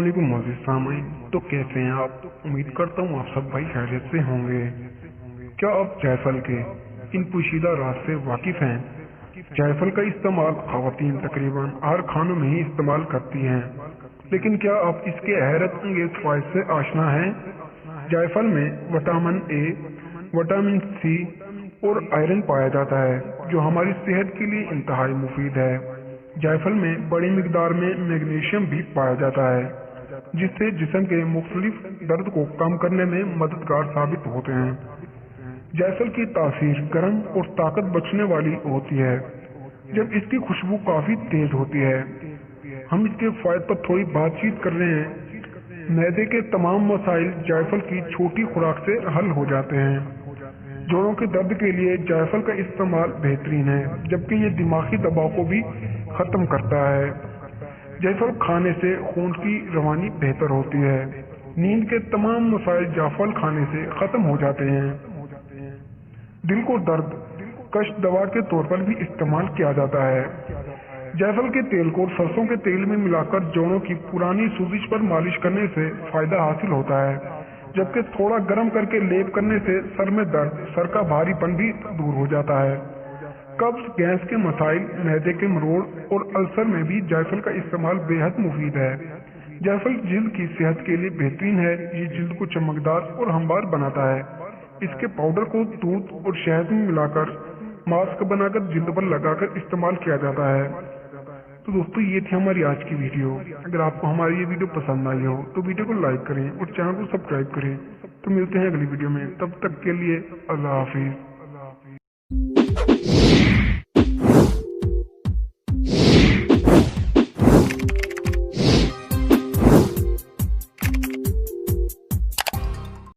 वालेकुम मोअज़्ज़िज़ सामीन। तो कैसे हैं आप? उम्मीद करता हूँ आप सब भाई खैरियत से होंगे। क्या आप जायफल के इन पोशीदा राज से वाकिफ हैं? जायफल का इस्तेमाल ख़वातीन तकरीबन हर खानों में ही इस्तेमाल करती हैं, लेकिन क्या आप इसके हैरत अंगेज फ़वाइद से आशना हैं? जायफल में विटामिन ए, विटामिन सी और आयरन पाया जाता है, जो हमारी सेहत के लिए इंतहाई मुफीद है। जायफल में बड़ी मिकदार में मैग्नीशियम भी पाया जाता है, जिससे जिस्म के मुख्तलिफ दर्द को कम करने में मददगार साबित होते हैं। जायफल की तासीर गर्म और ताकत बख्शने वाली होती है, जब इसकी खुशबू काफी तेज होती है। हम इसके फायदे पर थोड़ी बातचीत कर रहे हैं। मैदे के तमाम मसाइल जायफल की छोटी खुराक से हल हो जाते हैं। जोड़ों के दर्द के लिए जायफल का इस्तेमाल बेहतरीन है, जबकि ये दिमागी दबाव को भी खत्म करता है। जायफल खाने से खून की रवानी बेहतर होती है। नींद के तमाम मसाइल जायफल खाने से खत्म हो जाते हैं। दिल को दर्द कष्ट दवा के तौर पर भी इस्तेमाल किया जाता है। जायफल के तेल को सरसों के तेल में मिलाकर जोड़ों की पुरानी सूजिश पर मालिश करने से फायदा हासिल होता है, जबकि थोड़ा गर्म करके लेप करने से सर में दर्द, सर का भारीपन भी दूर हो जाता है। कब्ज, गैस के मसाइल, मैदे के मरोड़ और अल्सर में भी जायफल का इस्तेमाल बेहद मुफीद है। जायफल जिल्द की सेहत के लिए बेहतरीन है। ये जिल्द को चमकदार और हमवार बनाता है। इसके पाउडर को दूध और शहद में मिलाकर मास्क बनाकर जिल्द पर लगाकर इस्तेमाल किया जाता है। तो दोस्तों, ये थी हमारी आज की वीडियो। अगर आपको हमारी ये वीडियो पसंद आई हो तो वीडियो को लाइक करें और चैनल को सब्सक्राइब करें। तो मिलते हैं अगली वीडियो में, तब तक के लिए अल्लाह हाफिज।